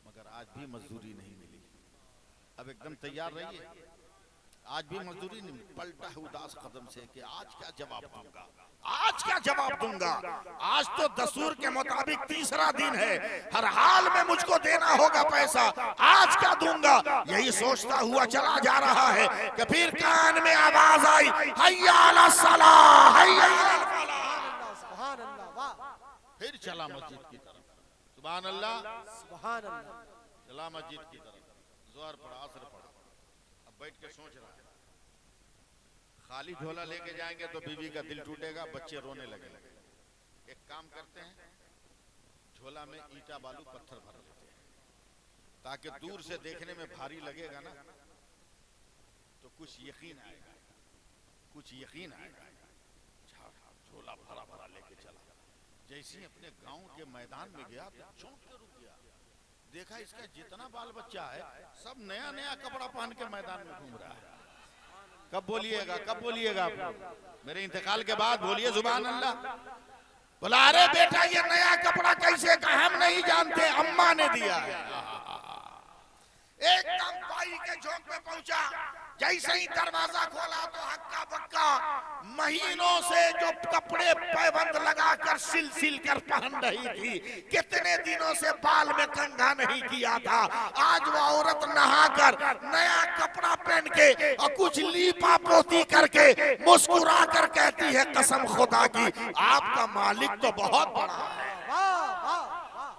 Speaker 1: मगर आज भी मजदूरी नहीं मिली। अब एकदम तैयार रहिए, आज भी मजदूरी नहीं मिली। पलटा है उदास कदम से कि आज क्या जवाब दूंगा, आज क्या जवाब दूंगा। आज तो दस्तूर के मुताबिक तीसरा दिन है, हर हाल में मुझको देना होगा पैसा, आज क्या दूंगा। यही सोचता हुआ चला जा रहा है कि फिर कान में आवाज आई, हय्या अलस सलाह हय्या अलल फलाह। फिर चला मस्जिद की तरफ, सुभान अल्लाह,
Speaker 2: सुभान अल्लाह।
Speaker 1: चला मस्जिद की तरफ, ज़ोहर पढ़ा, असर पढ़ा। अब बैठ के सोच रहा है, खाली झोला लेके जाएंगे तो बीवी का दिल टूटेगा, बच्चे रोने लगेंगे। एक काम करते हैं, झोला में ईंटा बालू पत्थर भर लेते हैं, ताकि दूर से देखने में भारी लगेगा ना तो कुछ यकीन आएगा, कुछ यकीन आएगा। झोला भरा भरा लेके चला, जैसे ही अपने गांव के मैदान में गया तो चौंक के रुक गया। देखा इसका जितना बाल बच्चा है सब नया नया कपड़ा पहन के मैदान में घूम रहा है। कब बोलिएगा, कब बोलिएगा आप मेरे इंतकाल के बाद बोलिए सुभान अल्लाह। बोला अरे बेटा ये नया कपड़ा कैसे का, हम नहीं जानते, अम्मा ने दिया है। एकदम बाई के झोंक में पहुंचा, जैसे ही दरवाजा खोला तो हक्का बक्का महीनों से जो कपड़े पैबंद लगाकर सिल सिल कर पहन रही थी, कितने दिनों से बाल में कंघा नहीं किया था, आज वो औरत नहाकर नया कपड़ा पहन के और कुछ लीपा पोती करके मुस्कुरा कर कहती है कसम खुदा की आपका मालिक तो बहुत बड़ा है।
Speaker 2: वाह वाह वाह।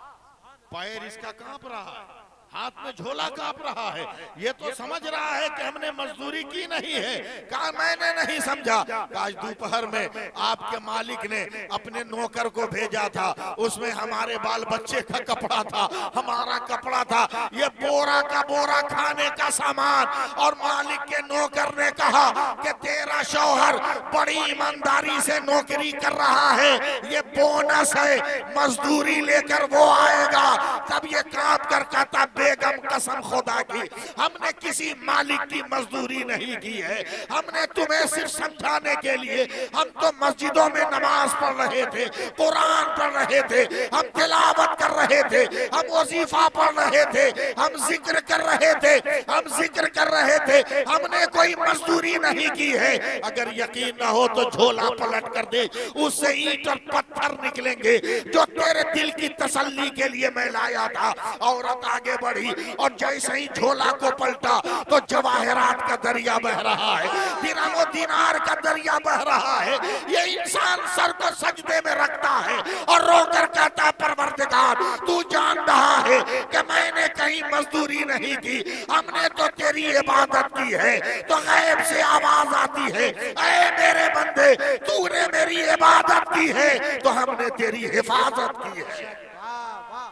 Speaker 1: पैर इसका कांप रहा है, हाथ में झोला कांप रहा है, ये तो समझ रहा है कि हमने मजदूरी की नहीं है। कहा मैंने नहीं समझा, आज दोपहर में आपके मालिक ने अपने नौकर को भेजा था, उसमें हमारे बाल बच्चे का कपड़ा था, हमारा कपड़ा था, ये बोरा का बोरा खाने का सामान। और मालिक के नौकर ने कहा कि तेरा शौहर बड़ी ईमानदारी से नौकरी कर रहा है, ये बोनस है, मजदूरी लेकर वो आएगा। तब ये कांप कर कहता बेगम कसम खुदा की हमने किसी मालिक की मजदूरी नहीं की है, हमने तुम्हें सिर्फ समझाने के लिए, हम तो मस्जिदों में नमाज पढ़ रहे थे, कुरान पढ़ रहे थे, हम तिलावत कर रहे थे, हम वजीफा पढ़ रहे थे, हम जिक्र कर रहे थे, हम जिक्र कर रहे थे, हमने कोई मजदूरी नहीं की है। अगर यकीन न हो तो झोला पलट कर दे, उससे ईंट और पत्थर निकलेंगे जो तेरे दिल की तसल्ली के लिए मैं लाया था। औरत आगे बढ़ी और जैसे ही झोला को पलटा तो जवाहरात का दरिया बह रहा है, दिरहम दिनार का दरिया बह रहा है। ये इंसान सर को सजदे में रखता है और रोकर कहता है परवरदिगार तू जान रहा है कि मैंने कहीं मजदूरी नहीं की, हमने तो तेरी इबादत की है। तो गैब से आवाज आती है ऐ मेरे बंदे तूने मेरी इबादत की है तो हमने तेरी हिफाजत की है।
Speaker 2: वाह वाह।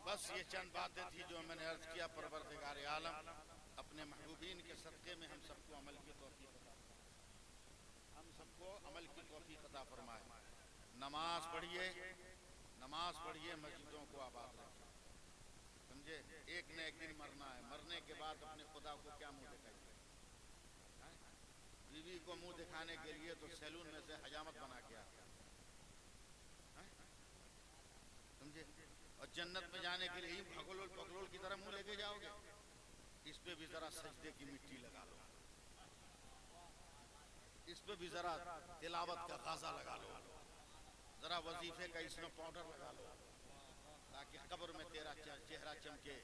Speaker 1: बस ये चंद बातें थी जो मैंने अर्ज किया। परवरदिगार आलम अपने महबूबीन के सदक़े में हम सबको अमल की तौफीक अता फरमाए, हम सबको अमल की तौफीक अता फरमाए। नमाज पढ़िए, नमाज पढ़िए, मस्जिदों को आबाद रखिए, समझे। एक न एक दिन मरना है, मरने के बाद अपने खुदा को क्या मुंह दिखाइए। बीवी को मुंह दिखाने के लिए तो सैलून में से हजामत बना के आता, समझे। और जन्नत में जाने के लिए भगोलोल पगलोल की तरह मुंह लेके जाओगे, इस पे भी जरा सजदे की मिट्टी लगा लो, इस पे भी जरा तिलावत का गाजा लगा लो, जरा वजीफे का इसमें पाउडर लगा लो, ताकि कब्र में तेरा चेहरा चमके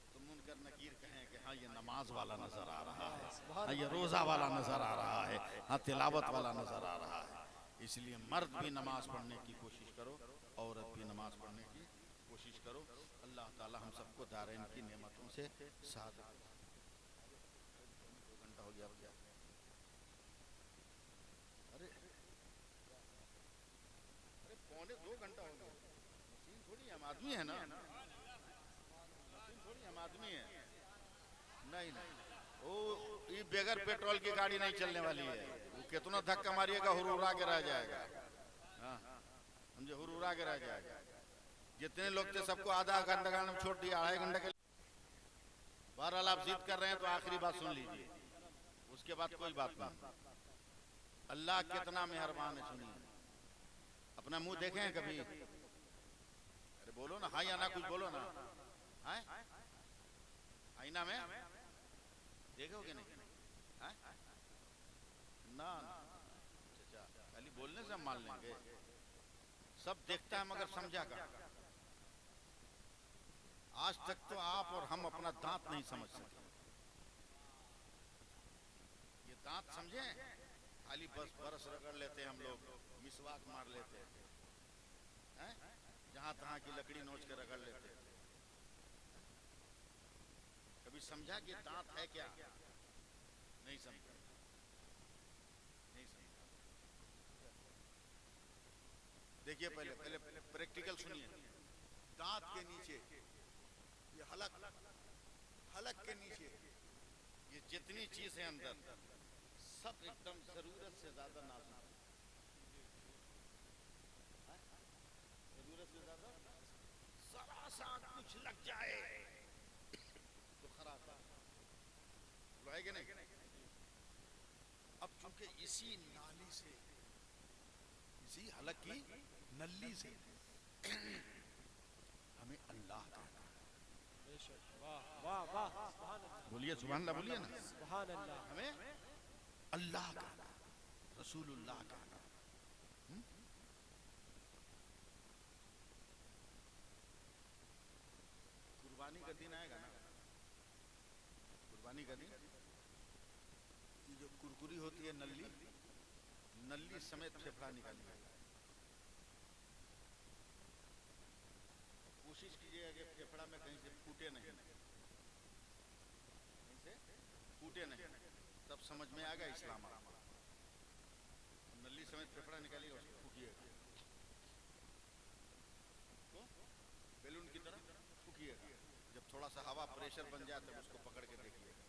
Speaker 1: तो मुनकर नकीर कहें कि हाँ ये नमाज वाला नजर आ रहा है, हाँ ये रोजा वाला नजर आ रहा है, हाँ तिलावत वाला नजर आ रहा है। इसलिए मर्द भी नमाज पढ़ने की कोशिश करो, औरत भी नमाज पढ़ने की कोशिश करो। अल्लाह ताला हम सबको दारैन की नेमतों से साथ। 2 घंटा हो गया क्या? अरे अरे पौने 2 घंटा हो गया। मशीन थोड़ी हम आदमी है ना, मशीन थोड़ी हम आदमी है। नहीं नहीं, वो ये बगैर पेट्रोल की गाड़ी नहीं चलने वाली है, वो कितना धक्का मारिएगा हुरहुरा के रह जाएगा। हाँ समझे, हुरहुरा के रह जाएगा। जितने लोग थे सबको आधा घंटा में छोड़ दिया, 2.5 घंटे के लिए। बहरहाल आप जिद कर रहे हैं तो आखिरी बात सुन लीजिए, उसके बाद कोई बात नहीं। अल्लाह कितना मेहरबान है, सुनिए। अपना मुंह देखें कभी? अरे बोलो ना, हाँ या ना, कुछ बोलो ना। हाँ आईना में देखोगे नहीं? हाँ ना, अच्छा खाली बोलने से हम मान लेंगे? सब देखता है मगर समझा का। आज तक तो आप और हम अपना दांत नहीं समझ सके। दांत समझे, खाली बस बरस रगड़ लेते हैं हम लोग, मिसवाक मार लेते हैं, जहां तहां की लकड़ी नोच के रगड़ लेते हैं। कभी समझा कि दांत है क्या? नहीं समझा, नहीं समझा। देखिए पहले पहले प्रैक्टिकल सुनिए। दांत के नीचे ये हलक, हलक के नीचे ये जितनी चीज है अंदर, सब एकदम जरूरत से ज्यादा नाजुक है। जरूरत से ज्यादा जरा सा कुछ लग जाए तो खराब है कि नहीं? अब चूंकि इसी नाली से, इसी हलक की नली से हमें अल्लाह कहना है।
Speaker 2: वाह वाह सुभान अल्लाह,
Speaker 1: बोलिए सुभान अल्लाह, बोलिए ना।
Speaker 2: सुभान अल्लाह।
Speaker 1: हमें अल्लाह कहना, रसूलुल्लाह कहना। कुर्बानी का दिन आएगा ना, कुर्बानी का दिन, ये जो कुरकुरी होती है नल्ली, नल्ली समेत फेफड़ा निकालिए। कोशिश कीजिएगा कि फेफड़ा में कहीं से फूटे नहीं, कहीं से फूटे नहीं, तब समझ में आएगा इस्लाम। नल्ली समेत फेफड़ा निकालिएगा, उसको फूकिएगा, तो बैलून की तरह फूकिएगा। जब थोड़ा सा हवा प्रेशर बन जाए तब उसको पकड़ के देखिएगा।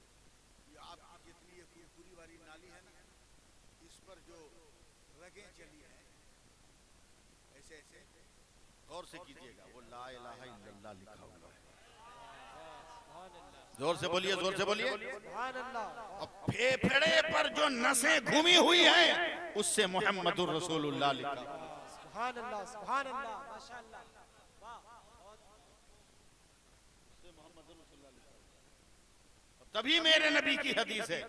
Speaker 1: ये आपकी जितनी ये कुरकुरी वाली नाली है ना, इस पर जो रगें चली हैं, ऐसे ऐसे गौर से कीजिएगा, वो ला इलाहा इल्लल्लाह लिखा हुआ है। जोर से बोलिए, जोर से बोलिए।
Speaker 2: सुभान अल्लाह।
Speaker 1: और फेफड़े पर जो नसें घूमी हुई हैं, उससे मुहम्मदुर रसूलुल्लाह लिखा हुआ है।
Speaker 2: सुभान अल्लाह, सुभान अल्लाह, माशाअल्लाह।
Speaker 1: तभी मेरे नबी की हदीस है,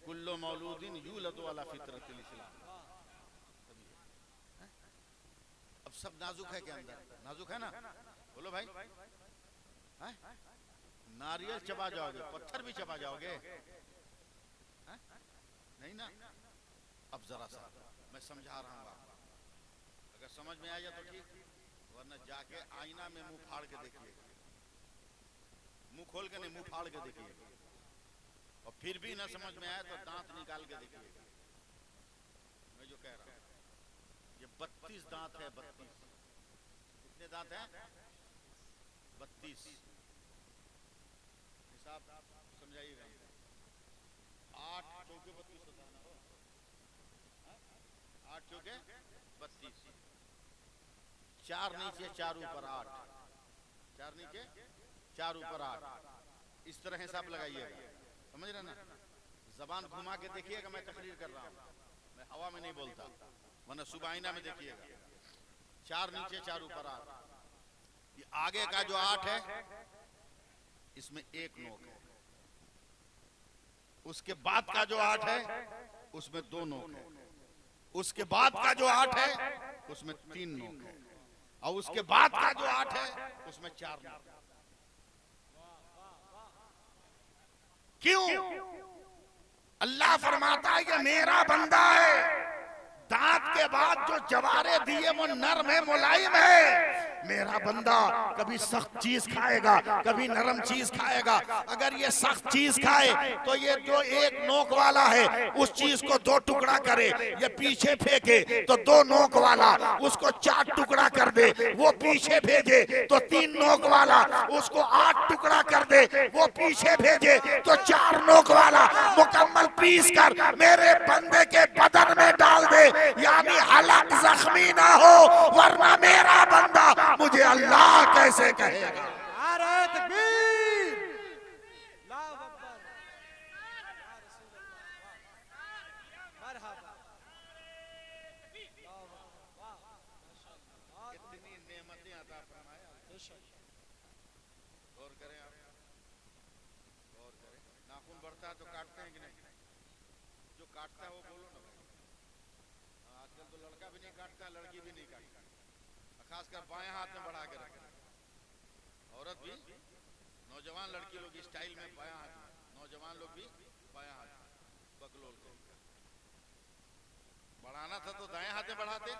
Speaker 1: कुल्लु मौलूदिन यूलदु अला फितरतिल इस्लाम। अब सब नाजुक है क्या अंदर? नाजुक है ना? बोलो भाई, नारियल चबा जाओगे, पत्थर भी चबा जाओगे? नहीं ना। अब जरा सा मैं समझा रहा हूँ आपको, अगर समझ में आ जाए तो ठीक, वरना जाके आईना में मुंह फाड़ के देखिएगा, मुंह खोल के नहीं, मुंह फाड़ के देखिएगा। और फिर भी ना समझ में आए तो दांत निकाल के देखिएगा। मैं जो कह रहा हूं, ये 32 दांत है, 32। कितने दांत हैं? 32। हिसाब समझाइएगा। 8 चौके 32 होता है ना, 8 चौके 32, 4 नीचे 4 ऊपर 8, 4 नीचे 4 ऊपर 8, इस तरह हिसाब लगाइएगा। समझ रहे ना? जबान घुमा के देखिएगा, मैं तकरीर कर रहा हूँ, मैं हवा में नहीं बोलता, वरना सुबह आईना में देखिएगा। 4 नीचे 4 ऊपर 8, ये आगे का जो 8 है, इसमें 1 नोक है। उसके बाद का जो 8 है, उसमें 2 नोक है। उसके बाद का जो 8 है, उसमें 3 नोक है। और उसके बाद का जो 8 है, उसमें 4 नोक है। क्यों? अल्लाह फरमाता है कि मेरा बंदा है, दांत के बाद जो जवारे दिए वो नरम है, मुलायम है। मेरा बंदा कभी सख्त चीज खाएगा, कभी नरम चीज खाएगा। अगर ये सख्त चीज खाए तो ये जो 1 नोक वाला है उस चीज को 2 टुकड़ा करे, ये पीछे फेंके तो 2 नोक वाला उसको 4 टुकड़ा कर दे, वो पीछे भेजे तो 3 नोक वाला उसको 8 टुकड़ा कर दे, वो पीछे भेजे तो 4 नोक वाला मुकम्मल पीस कर मेरे बंदे के बदन में डाल दे, यानी हलक जख्मी ना हो, वरना मेरा बंदा मुझे अल्लाह कैसे कहेगा?
Speaker 2: नारे तकबीर, अल्लाहु अकबर, या रसूल अल्लाह, मरहबा, अल्लाहु अकबर, वाह माशाअल्लाह,
Speaker 1: इतनी नेमतें अता फरमाया। गौर करें आप, गौर करें। नाखून बढ़ता है तो काटते हैं कि नहीं? जो काटता है वो बोलो ना भाई। आजकल तो लड़का भी नहीं काटता, लड़की भी नहीं काटता, खासकर बाएं हाथ में बढ़ा के रखते हैं। औरत भी, नौजवान लड़की लोग स्टाइल में बायां हाथ में, नौजवान लोग भी बायां हाथ में बकलोल के। था तो दाएं हाथ में बढ़ाते,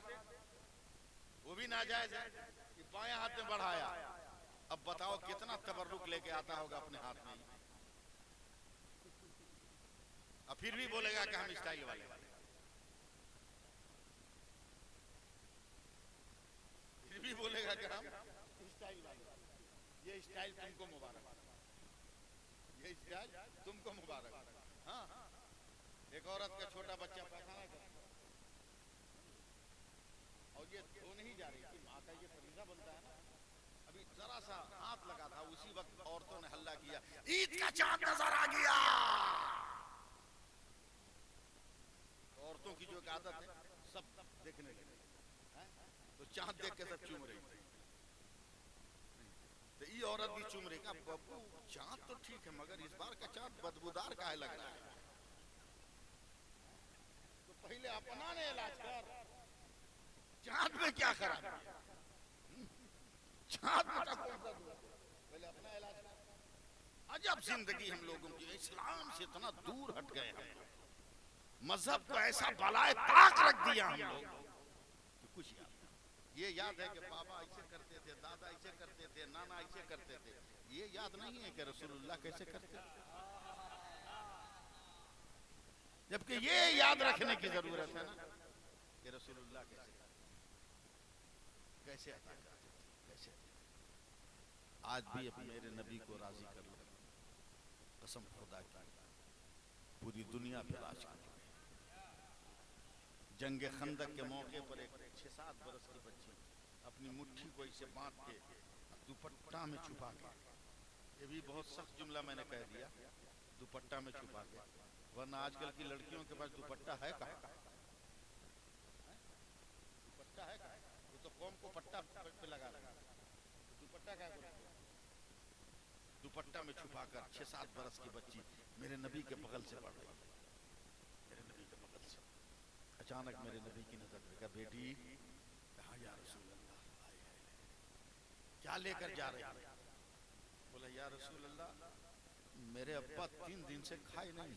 Speaker 1: वो भी नाजायज है कि बाएं हाथ में बढ़ाया। अब बताओ कितना तबर्रुक लेके आता होगा अपने हाथ में, अब फिर भी बोलेगा कि हम स्टाइल वाले, फिर भी बोलेगा कि हम स्टाइल वाले। ये स्टाइल तुमको मुबारक, ये स्टाइल तुमको मुबारक। हाँ, एक औरत का छोटा बच्चा पैखाना कर और ये धो नहीं जा रही थी, माँ का ये फरीजा बनता है ना। अभी जरा सा हाथ लगा था, उसी वक्त औरतों ने हल्ला किया, ईद का चांद नजर आ गया। औरतों की जो एक आदत है, सब देखने लगे, तो चांद देख के सब चूम रही थी। तो ये औरत भी चूम रही, का बब्बू चांद तो ठीक है मगर इस बार का चांद बदबूदार काहे लग रहा है। तो पहले अपना ने इलाज कर, चांद में क्या खराब, चांद में कौन सा दूर, पहले अपना इलाज कर। अजब जिंदगी हम लोगों की, इस्लाम से इतना दूर हट गए हम, मजहब को ऐसा बलाए ताक रख दिया हम लोग कि कुछ याद। ये याद है कि बाबा ऐसे करते थे, दादा ऐसे करते थे, नाना ऐसे करते थे, ये याद नहीं है कि रसूलुल्लाह कैसे करते। जबकि ये याद रखने की जरूरत है ना कि रसूलुल्लाह कैसे अता करते थे, कैसे। आज भी अपने मेरे नबी को राजी कर लो, कसम खुदा की, पूरी दुनिया पे राज कर। जंगे खंदक के मौके पर एक 6-7 बरस की बच्ची अपनी मुट्ठी को इसे बांध के दुपट्टा में छुपा के, ये भी बहुत सख्त जुमला मैंने कह दिया, दुपट्टा में छुपा के, वरना आजकल की लड़कियों के पास दुपट्टा है कहाँ, दुपट्टा है कहाँ, वो तो कौम को पट्टा पे लगा रहा है, दुपट्टा क्या है। दुपट्टा में छुपाकर 6-7 बरस की बच्ची मेरे नबी के बगल से पढ़ रही है, मेरे नबी के बगल से। अचानक मेरे नबी की नजर देखा, बेटी कहाँ या रसूल अल्लाह, क्या लेकर जा रहे हैं। बोला या रसूल अल्लाह, मेरे अब्बा 3 दिन से खाए नहीं,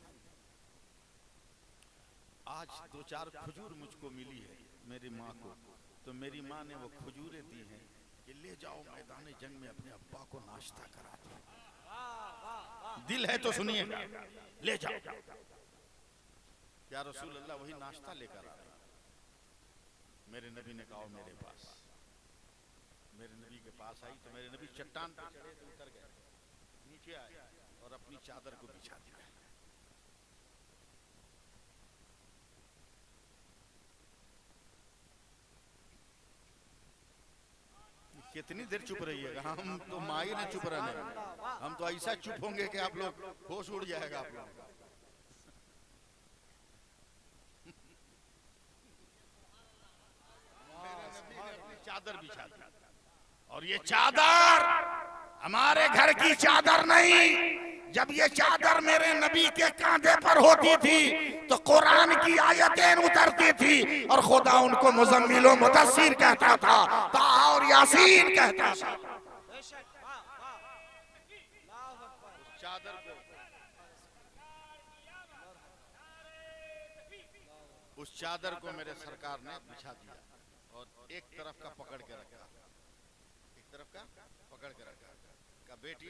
Speaker 1: आज 2-4 खजूर मुझको मिली है मेरी माँ को, तो मेरी माँ ने वो खजूरें दी हैं कि ले जाओ मैदान जंग में अपने अब्बा को नाश्ता करा दो। दिल है तो सुनिएगा, ले जाओ। या रसूल अल्लाह, वही नाश्ता लेकर आ रहे। मेरे नबी ने कहा मेरे पास, मेरे नबी के पास आई तो मेरे नबी चट्टान पर चढ़े तो उतर गए, नीचे आए और अपनी चादर को बिछा दिया। कितनी देर चुप रहिएगा, हम तो माई ने चुप रहने, हम तो ऐसा चुप होंगे कि आप लोग होश उड़ जाएगा आप लोग। चादर बिछा दी, और ये चादर हमारे घर की चादर नहीं, जब ये चादर मेरे नबी के कांधे पर होती थी तो कुरान की आयतें उतरती थी और खुदा उनको मुज़म्मिल व मुदस्सिर कहता था, ताहा और यासीन कहता था। चादर को, उस चादर को मेरे सरकार ने बिछा दिया और एक तरफ का पकड़ के रखा, एक तरफ का पकड़ के रखा, कहा बेटी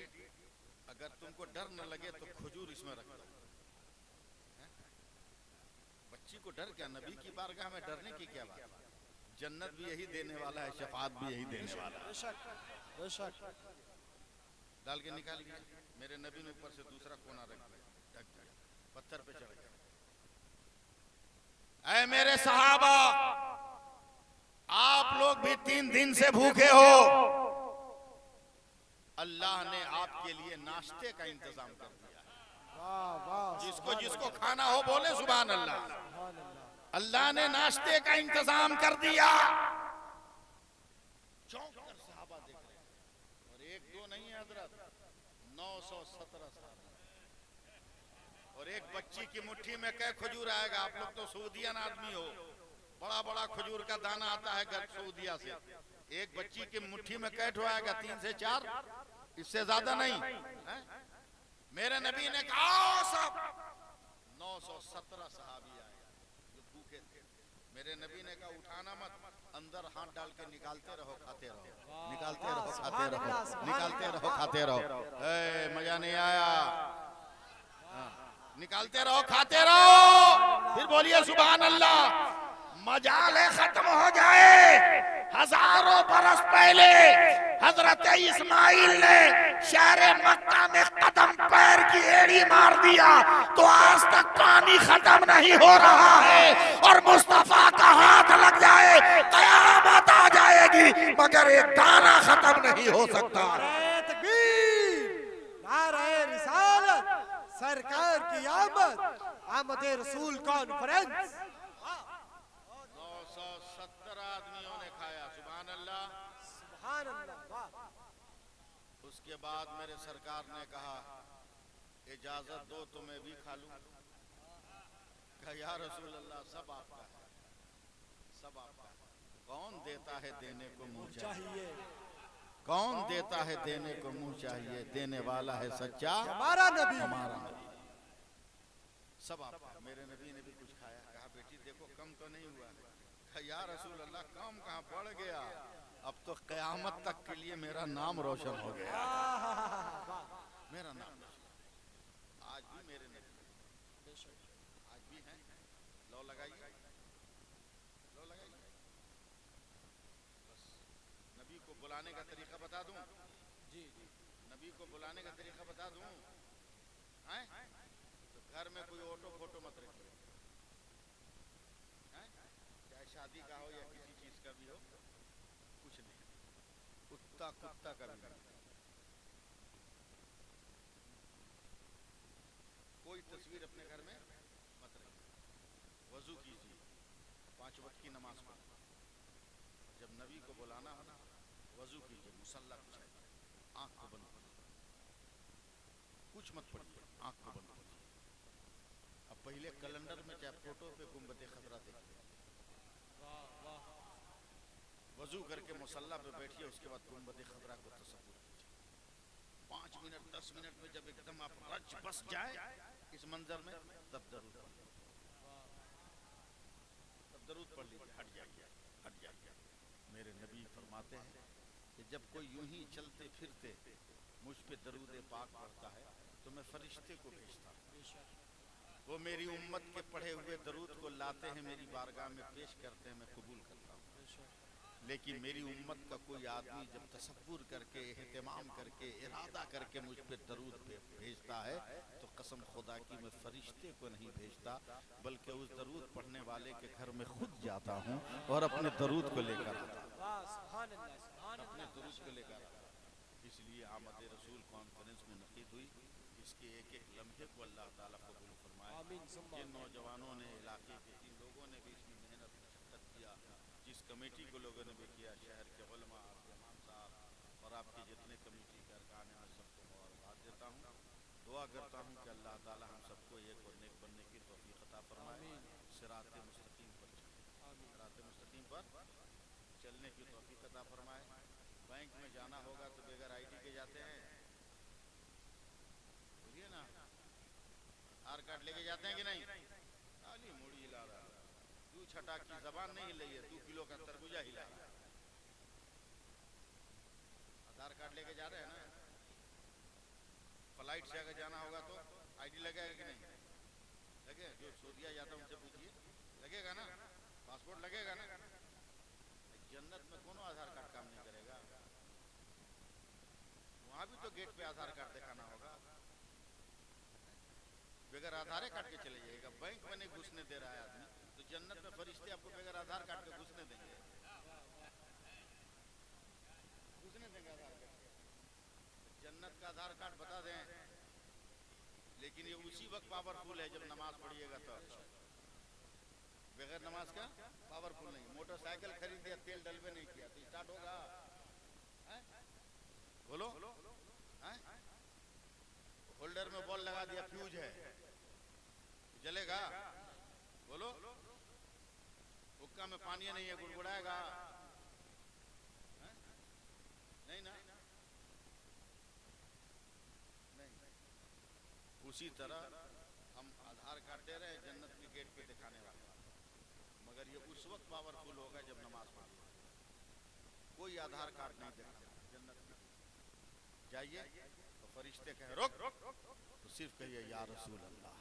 Speaker 1: अगर तुमको डर न लगे तो खजूर इसमें रख दो। बच्ची को डर क्या, नबी की बारगाह में डरने की क्या बात, जन्नत भी यही देने वाला है, शफाअत भी यही देने वाला है। डाल के निकाल दिया, मेरे नबी ने ऊपर से दूसरा कोना रख दिया, ढक दिया, पत्थर पे चढ़ गया। ऐ मेरे सहाबा, आप लोग भी 3 दिन से भूखे हो, अल्लाह ने आपके लिए नाश्ते का इंतजाम कर दिया है। जिसको जिसको खाना हो बोले सुभान अल्लाह। अल्लाह ने नाश्ते का इंतजाम कर दिया। चौंक कर सहाबा देख रहे हैं, और 1-2 नहीं है हजरत, 917 साल, और एक बच्ची की मुट्ठी में कै खजूर आएगा। आप लोग तो सऊदियन आदमी हो, बड़ा बड़ा खजूर का दाना आता है घर सऊदिया से, एक बच्ची की मुट्ठी में कैठ आएगा 3 से 4, इससे ज्यादा नहीं है? मेरे नबी ने कहा सब 917 सहाबी आए जो भूखे थे। मेरे मेरे नबी ने कहा उठाना मत, अंदर हाथ डाल के निकालते रहो खाते रहो, निकालते रहो खाते रहो, निकालते रहो खाते रहो। मजा नहीं आया? निकालते रहो खाते रहो, फिर बोलिए सुभान अल्लाह। मजाले खत्म हो जाए। हजारों बरस पहले हजरत इस्माइल ने शहर मक्का में कदम पैर की एड़ी मार दिया तो आज तक पानी खत्म नहीं हो रहा है, और मुस्तफा का हाथ लग जाए कयामत आ जाएगी, मगर एक दाना खत्म नहीं हो सकता।
Speaker 2: नारे तकबीर, नारे रिसालत, सरकार की आमद, आमद रसूल कॉन्फ्रेंस।
Speaker 1: 970 आदमियों ने खाया, सुभान अल्लाह
Speaker 2: सुभान अल्लाह, वाह।
Speaker 1: उसके बाद मेरे सरकार ने कहा इजाजत दो तो मैं भी खा लूं। कहा या रसूल अल्लाह सब आपका है, सब आपका है। कौन देता है देने को मुंह चाहिए, कौन देता है देने को मुंह चाहिए, देने वाला है सच्चा
Speaker 2: हमारा नबी,
Speaker 1: हमारा नबी। सब आपका। मेरे नबी ने भी कुछ खाया। कहा बेटी देखो कम तो नहीं हुआ। कहा या रसूल अल्लाह कम कहाँ, बढ़ गया। अब तो कयामत तक के लिए मेरा नाम रोशन हो गया, मेरा नाम रोशन। आज भी मेरे नबी, आज भी हैं। लो लगाइए, लो लगाइए। बस नबी को बुलाने का तरीका बता दूं?
Speaker 2: जी जी,
Speaker 1: नबी को बुलाने का तरीका बता दूं? हैं? तो घर में कोई ऑटो फोटो मत रखिए, चाहे शादी का हो या किसी चीज का भी हो, कुछ नहीं। कुत्ता कुत्ता का भी नहीं। कोई तस्वीर अपने घर में मत रखिए। वजू कीजिए, 5 वक्त की नमाज पढ़िए। जब नबी को बुलाना हो ना, वजू कीजिए, मुसल्ला बिछाइए, आंख को बंद कीजिए, कुछ मत पढ़िए, आंख को बंद कीजिए। अब पहले कैलेंडर में चाहे फोटो पे गुंबद खतरा देखिए, वजू करके मुसल्ला पे बैठिए, उसके बाद गुंबद खतरा को तसव्वुर कीजिए। 5 मिनट 10 मिनट में जब एकदम आप रच बस जाए इस मंजर में, तब दरूद पढ़ लीजिए, तब दरूद पढ़ लीजिए, हट जाइए, हट जाइए। मेरे नबी फरमाते हैं कि जब कोई यूं ही चलते फिरते मुझ पे दरूद पाक पढ़ता है तो मैं फरिश्ते को भेजता हूँ, वो मेरी उम्मत के पढ़े हुए दरूद को लाते हैं, मेरी बारगाह में पेश करते हैं, मैं कबूल करता हूँ। लेकिन मेरी उम्मत का कोई आदमी जब तसव्वुर करके, एहतमाम करके, इरादा करके मुझ पे दरूद भेजता है तो कसम खुदा की मैं फरिश्ते को नहीं भेजता, बल्कि उस दरूद पढ़ने वाले के घर में खुद जाता हूँ और अपने दरूद को लेकर आता हूँ, अपने दरूद को लेकर आता हूँ। इसलिए आमद रसूल कॉन्फ्रेंस में नक़ीद हुई, इसके एक एक लम्हे को अल्लाह ताला कबूल फरमाए। जिन नौजवानों ने, इलाके के जिन लोगों ने भी इसमें मेहनत मशक्क़त किया, जिस कमेटी को लोगों ने भी किया, शहर के उलमा, इमाम साहब और आपके जितने कमेटी के अरकान हैं, मैं सबको मुबारकबाद देता हूँ। दुआ करता हूँ कि अल्लाह ताला हम सबको एक और नेक बनने की तौफीक अता फरमाए, सिराते मुस्तकीम पर चले, सिराते मुस्तकीम पर चलने की तौफीक अता फरमाए। बैंक में जाना होगा तो बगैर ID के जाते हैं, बोलिए ना, आधार कार्ड लेके जाते हैं कि नहीं? खाली मुड़ी हिला रहा है, 2 छटा की जबान नहीं हिलाई है, 2 किलो का तरबूजा हिला रहा है। आधार कार्ड लेके जा रहे हैं ना, फ्लाइट से अगर जाना होगा तो ID लगेगा कि नहीं? लगे? जो सऊदीया जाता है उनसे पूछिए, लगेगा ना? पासपोर्ट लगेगा ना? जन्नत में कोनो आधार कार्ड काम नहीं करेगा, वहां भी तो गेट पे आधार कार्ड दिखाना होगा। बगैर आधार कार्ड के चले जाइएगा, बैंक में नहीं घुसने दे रहा है आदमी, तो जन्नत में फरिश्ते आपको बगैर आधार कार्ड के घुसने देंगे? घुसने देंगे आधार कार्ड के? जन्नत का आधार कार्ड बता दें, लेकिन ये उसी वक्त पावरफुल है जब नमाज पढ़िएगा तो। बगैर नमाज का पावरफुल नहीं। मोटरसाइकिल खरीद दिया, तेल डलवे नहीं किया तो स्टार्ट होगा? बोलो, होल्डर में बॉल लगा दिया, फ्यूज है, जलेगा? बोलो, हुक्का में पानी नहीं है, गुड़गुड़ाएगा? नहीं ना, नहीं। उसी तरह हम आधार कार्ड दे रहे हैं जन्नत के गेट पे दिखाने वाले, मगर ये उस उस वक्त पावरफुल होगा जब नमाज पढ़ेगा। कोई आधार कार्ड नहीं देखा जन्नत में जाइए तो फरिश्ते कहें रुक, तो सिर्फ कहिए या रसूल अल्लाह,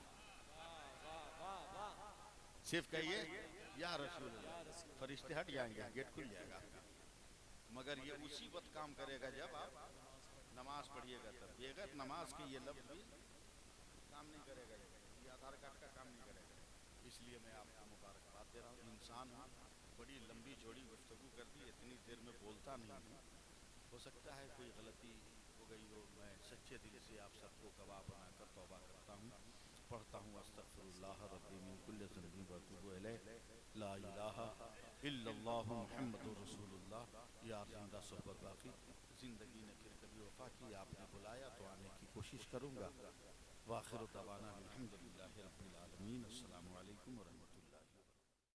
Speaker 1: सिर्फ कहिए या रसूल अल्लाह, फरिश्ते हट जाएंगे, गेट खुल जाएगा। मगर ये उसी वक्त काम करेगा जब आप नमाज पढ़िएगा तब। बेगर नमाज के ये लफ्ज भी काम नहीं करेगा, ये आधार कार्ड का काम नहीं करेगा। इसलिए मैं आपको मुबारकबाद दे रहा हूँ। इंसान हूँ, बड़ी लंबी चौड़ी गुफ्तगू कर दी, इतनी देर में बोलता नहीं हूँ। हो सकता है कोई गलती हो गई हो। मैं सच्चे दिल से आप सबको गवाह बनाकर तौबा करता हूँ, पढ़ता हूँ अस्तगफिरुल्लाह रब्बी मिन कुल्लि ज़ंबिन व अतूबु इलैह, ला इलाहा इल्लल्लाह मुहम्मदुर रसूलुल्लाह। यार जिंदा सोहबत बाकी, जिंदगी ने फिर कभी वफा की, आपने बुलाया तो आने की कोशिश करूँगा। वाखिर दवाना अल्हम्दुलिल्लाहि रब्बिल आलमीन। अस्सलामु अलैकुम व रहमतुल्लाह।